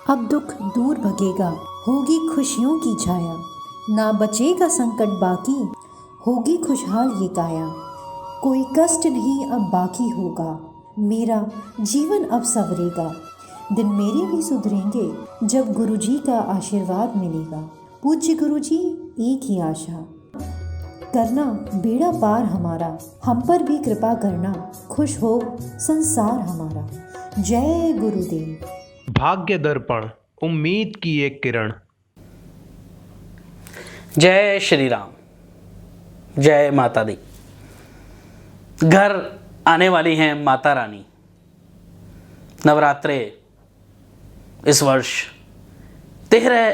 अब दुख दूर भगेगा, होगी खुशियों की छाया, ना बचेगा संकट बाकी, होगी खुशहाल ये काया। कोई कष्ट नहीं अब बाकी होगा, मेरा जीवन अब संवरेगा, दिन मेरे भी सुधरेंगे जब गुरुजी का आशीर्वाद मिलेगा। पूज्य गुरुजी एक ही आशा, करना बेड़ा पार हमारा, हम पर भी कृपा करना, खुश हो संसार हमारा। जय गुरुदेव। भाग्य दर्पण, उम्मीद की एक किरण। जय श्री राम, जय माता दी। घर आने वाली हैं माता रानी। नवरात्रे इस वर्ष 13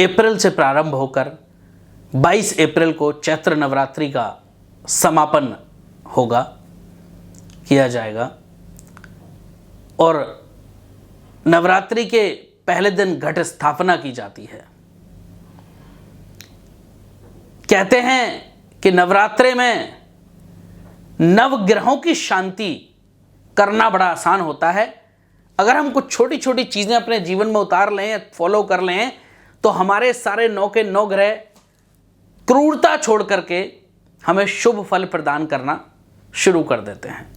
अप्रैल से प्रारंभ होकर 22 अप्रैल को चैत्र नवरात्रि का समापन होगा, किया जाएगा। और नवरात्रि के पहले दिन घट स्थापना की जाती है। कहते हैं कि नवरात्रे में नवग्रहों की शांति करना बड़ा आसान होता है। अगर हम कुछ छोटी छोटी चीज़ें अपने जीवन में उतार लें, फॉलो कर लें, तो हमारे सारे 9 के 9 ग्रह क्रूरता छोड़ करके हमें शुभ फल प्रदान करना शुरू कर देते हैं।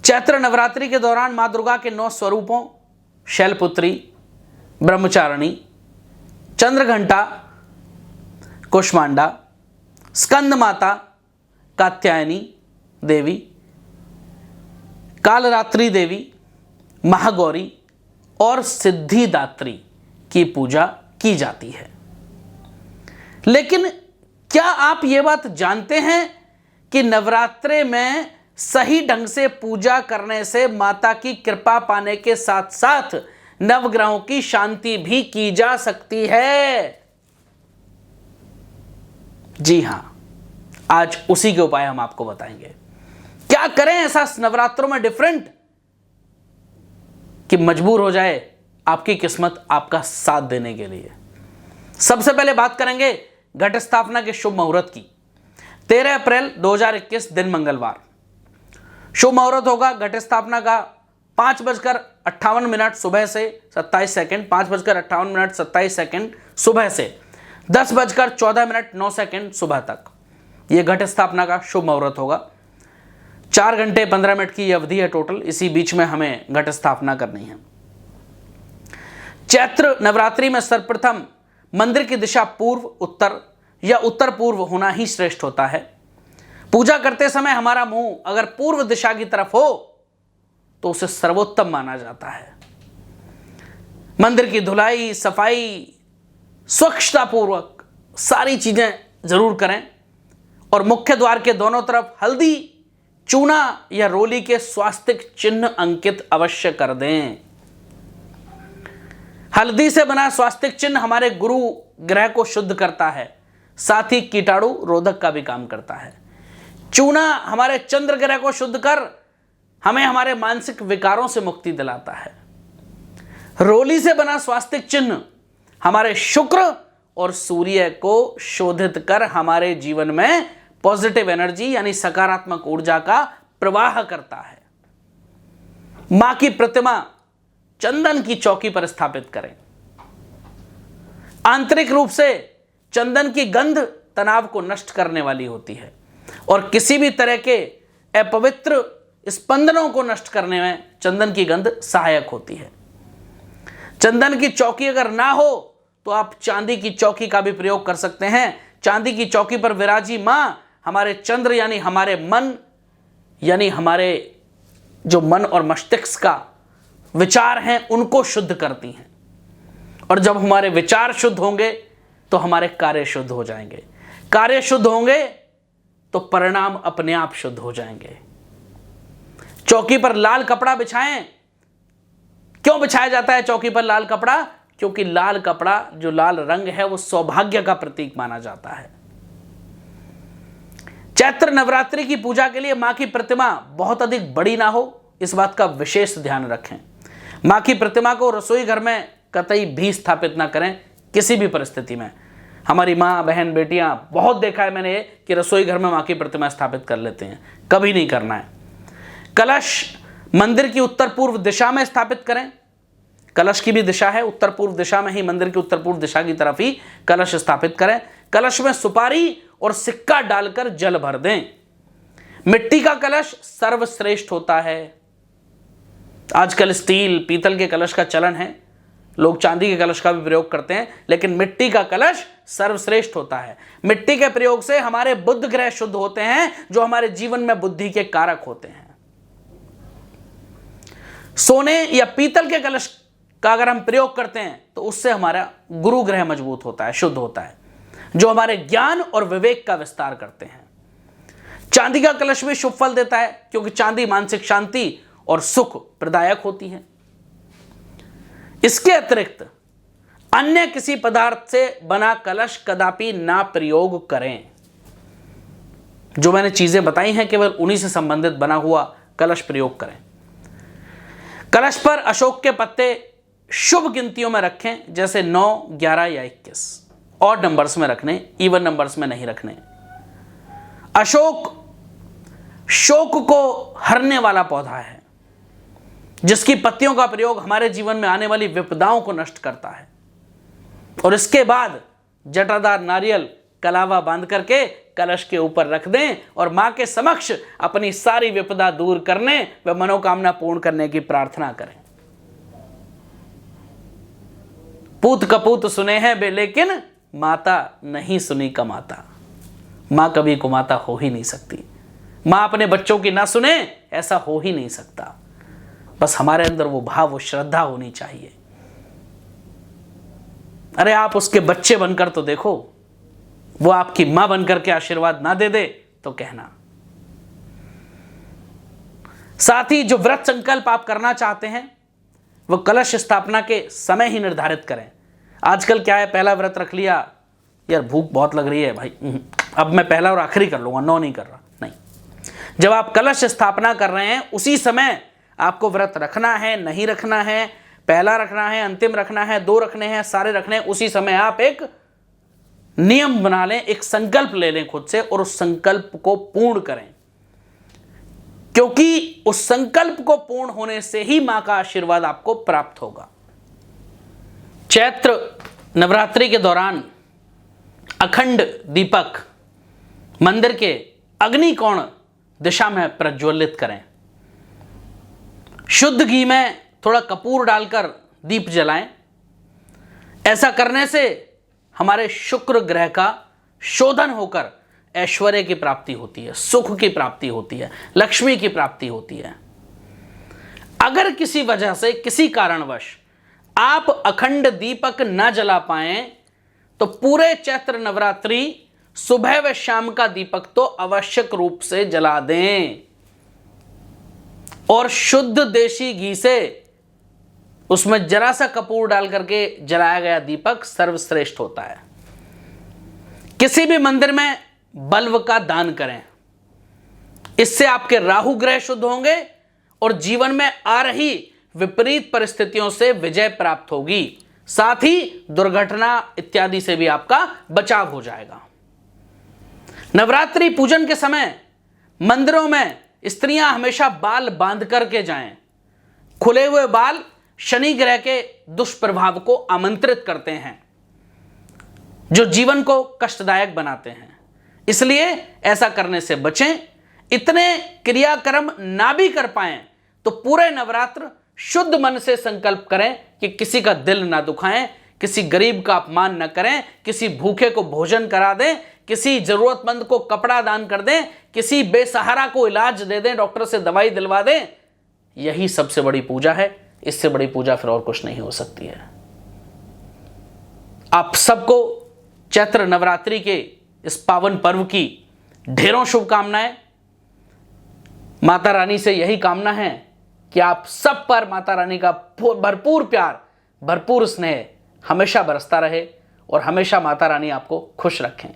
चैत्र नवरात्रि के दौरान मां दुर्गा के 9 स्वरूपों शैलपुत्री, ब्रह्मचारिणी, चंद्रघंटा, कुष्मांडा, स्कंद माता, कात्यायनी देवी, कालरात्रि देवी, महागौरी और सिद्धिदात्री की पूजा की जाती है। लेकिन क्या आप ये बात जानते हैं कि नवरात्रे में सही ढंग से पूजा करने से माता की कृपा पाने के साथ साथ नवग्रहों की शांति भी की जा सकती है? जी हां, आज उसी के उपाय हम आपको बताएंगे। क्या करें ऐसा नवरात्रों में डिफरेंट कि मजबूर हो जाए आपकी किस्मत आपका साथ देने के लिए। सबसे पहले बात करेंगे घट स्थापना के शुभ मुहूर्त की। 13 अप्रैल 2021 दिन मंगलवार शुभ मुहूर्त होगा घट स्थापना का 5:58 सुबह से 27 सेकंड, 5:58 27 सेकंड सुबह से 10:14 सुबह तक यह घट स्थापना का शुभ मुहूर्त होगा। 4 घंटे 15 मिनट की अवधि है टोटल। इसी बीच में हमें घट स्थापना करनी है। चैत्र नवरात्रि में सर्वप्रथम मंदिर की दिशा पूर्व, उत्तर या उत्तर पूर्व होना ही श्रेष्ठ होता है। पूजा करते समय हमारा मुंह अगर पूर्व दिशा की तरफ हो तो उसे सर्वोत्तम माना जाता है। मंदिर की धुलाई, सफाई, स्वच्छता पूर्वक सारी चीजें जरूर करें और मुख्य द्वार के दोनों तरफ हल्दी, चूना या रोली के स्वास्तिक चिन्ह अंकित अवश्य कर दें। हल्दी से बना स्वास्तिक चिन्ह हमारे गुरु ग्रह को शुद्ध करता है, साथ ही कीटाणु रोधक का भी काम करता है। चूना हमारे चंद्र ग्रह को शुद्ध कर हमें हमारे मानसिक विकारों से मुक्ति दिलाता है। रोली से बना स्वास्तिक चिन्ह हमारे शुक्र और सूर्य को शोधित कर हमारे जीवन में पॉजिटिव एनर्जी यानी सकारात्मक ऊर्जा का प्रवाह करता है। मां की प्रतिमा चंदन की चौकी पर स्थापित करें। आंतरिक रूप से चंदन की गंध तनाव को नष्ट करने वाली होती है और किसी भी तरह के अपवित्र स्पंदनों को नष्ट करने में चंदन की गंध सहायक होती है। चंदन की चौकी अगर ना हो तो आप चांदी की चौकी का भी प्रयोग कर सकते हैं। चांदी की चौकी पर विराजी मां हमारे चंद्र यानी हमारे मन, यानी हमारे जो मन और मस्तिष्क का विचार हैं उनको शुद्ध करती हैं। और जब हमारे विचार शुद्ध होंगे तो हमारे कार्य शुद्ध हो जाएंगे। कार्य शुद्ध होंगे तो परिणाम अपने आप शुद्ध हो जाएंगे। चौकी पर लाल कपड़ा बिछाएं। क्यों बिछाया जाता है चौकी पर लाल कपड़ा? क्योंकि लाल कपड़ा, जो लाल रंग है, वो सौभाग्य का प्रतीक माना जाता है। चैत्र नवरात्रि की पूजा के लिए मां की प्रतिमा बहुत अधिक बड़ी ना हो, इस बात का विशेष ध्यान रखें। मां की प्रतिमा को रसोई घर में कतई भी स्थापित ना करें किसी भी परिस्थिति में। हमारी माँ, बहन, बेटियां, बहुत देखा है मैंने कि रसोई घर में मां की प्रतिमा स्थापित कर लेते हैं। कभी नहीं करना है। कलश मंदिर की उत्तर पूर्व दिशा में स्थापित करें। कलश की भी दिशा है उत्तर पूर्व दिशा में ही, मंदिर की उत्तर पूर्व दिशा की तरफ ही कलश स्थापित करें। कलश में सुपारी और सिक्का डालकर जल भर दें। मिट्टी का कलश सर्वश्रेष्ठ होता है। आजकल स्टील पीतल के कलश का चलन है, लोग चांदी के कलश का भी प्रयोग करते हैं, लेकिन मिट्टी का कलश सर्वश्रेष्ठ होता है। मिट्टी के प्रयोग से हमारे बुध ग्रह शुद्ध होते हैं, जो हमारे जीवन में बुद्धि के कारक होते हैं। सोने या पीतल के कलश का अगर हम प्रयोग करते हैं तो उससे हमारा गुरु ग्रह मजबूत होता है, शुद्ध होता है, जो हमारे ज्ञान और विवेक का विस्तार करते हैं। चांदी का कलश भी शुभ फल देता है, क्योंकि चांदी मानसिक शांति और सुख प्रदायक होती है। इसके अतिरिक्त अन्य किसी पदार्थ से बना कलश कदापि ना प्रयोग करें। जो मैंने चीजें बताई हैं केवल उन्हीं से संबंधित बना हुआ कलश प्रयोग करें। कलश पर अशोक के पत्ते शुभ गिनतियों में रखें, जैसे 9, 11 या 21। ऑड नंबर्स में रखने, इवन नंबर्स में नहीं रखने। अशोक शोक को हरने वाला पौधा है, जिसकी पत्तियों का प्रयोग हमारे जीवन में आने वाली विपदाओं को नष्ट करता है। और इसके बाद जटादार नारियल कलावा बांध करके कलश के ऊपर रख दें और मां के समक्ष अपनी सारी विपदा दूर करने व मनोकामना पूर्ण करने की प्रार्थना करें। पूत कपूत सुने हैं बे, लेकिन माता नहीं सुनी कमाता। मां कभी कुमाता हो ही नहीं सकती। मां अपने बच्चों की ना सुने, ऐसा हो ही नहीं सकता। बस हमारे अंदर वो भाव, वो श्रद्धा होनी चाहिए। अरे आप उसके बच्चे बनकर तो देखो, वो आपकी मां बनकर के आशीर्वाद ना दे दे तो कहना। साथ ही जो व्रत संकल्प आप करना चाहते हैं वो कलश स्थापना के समय ही निर्धारित करें। आजकल क्या है, पहला व्रत रख लिया, यार भूख बहुत लग रही है भाई, अब मैं पहला और आखिरी कर लूंगा, 9 नहीं कर रहा। नहीं, जब आप कलश स्थापना कर रहे हैं उसी समय आपको व्रत रखना है, नहीं रखना है, पहला रखना है, अंतिम रखना है, 2 रखने हैं, सारे रखने हैं। उसी समय आप एक नियम बना लें, एक संकल्प ले लें खुद से और उस संकल्प को पूर्ण करें, क्योंकि उस संकल्प को पूर्ण होने से ही मां का आशीर्वाद आपको प्राप्त होगा। चैत्र नवरात्रि के दौरान अखंड दीपक मंदिर के अग्निकोण दिशा में प्रज्वलित करें। शुद्ध घी में थोड़ा कपूर डालकर दीप जलाएं। ऐसा करने से हमारे शुक्र ग्रह का शोधन होकर ऐश्वर्य की प्राप्ति होती है, सुख की प्राप्ति होती है, लक्ष्मी की प्राप्ति होती है। अगर किसी वजह से, किसी कारणवश आप अखंड दीपक न जला पाएं तो पूरे चैत्र नवरात्रि सुबह व शाम का दीपक तो आवश्यक रूप से जला दें और शुद्ध देशी घी से उसमें जरा सा कपूर डाल करके जलाया गया दीपक सर्वश्रेष्ठ होता है। किसी भी मंदिर में बल्ब का दान करें, इससे आपके राहु ग्रह शुद्ध होंगे और जीवन में आ रही विपरीत परिस्थितियों से विजय प्राप्त होगी। साथ ही दुर्घटना इत्यादि से भी आपका बचाव हो जाएगा। नवरात्रि पूजन के समय मंदिरों में स्त्रियां हमेशा बाल बांध करके जाएं। खुले हुए बाल शनि ग्रह के दुष्प्रभाव को आमंत्रित करते हैं, जो जीवन को कष्टदायक बनाते हैं। इसलिए ऐसा करने से बचें। इतने क्रियाक्रम ना भी कर पाएं तो पूरे नवरात्र शुद्ध मन से संकल्प करें कि किसी का दिल ना दुखाएं, किसी गरीब का अपमान न करें, किसी भूखे को भोजन करा दें, किसी जरूरतमंद को कपड़ा दान कर दें, किसी बेसहारा को इलाज दे दें, डॉक्टर से दवाई दिलवा दें। यही सबसे बड़ी पूजा है। इससे बड़ी पूजा फिर और कुछ नहीं हो सकती है। आप सबको चैत्र नवरात्रि के इस पावन पर्व की ढेरों शुभकामनाएं। माता रानी से यही कामना है कि आप सब पर माता रानी का भरपूर प्यार, भरपूर स्नेह हमेशा बरसता रहे और हमेशा माता रानी आपको खुश रखें।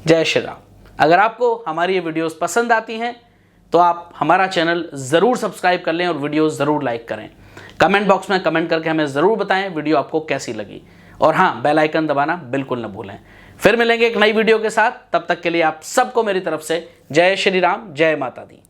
जय श्री राम। अगर आपको हमारी ये वीडियोस पसंद आती हैं तो आप हमारा चैनल ज़रूर सब्सक्राइब कर लें और वीडियोस ज़रूर लाइक करें। कमेंट बॉक्स में कमेंट करके हमें ज़रूर बताएं वीडियो आपको कैसी लगी। और हाँ, बेल आइकन दबाना बिल्कुल न भूलें। फिर मिलेंगे एक नई वीडियो के साथ। तब तक के लिए आप सबको मेरी तरफ से जय श्री राम, जय माता दी।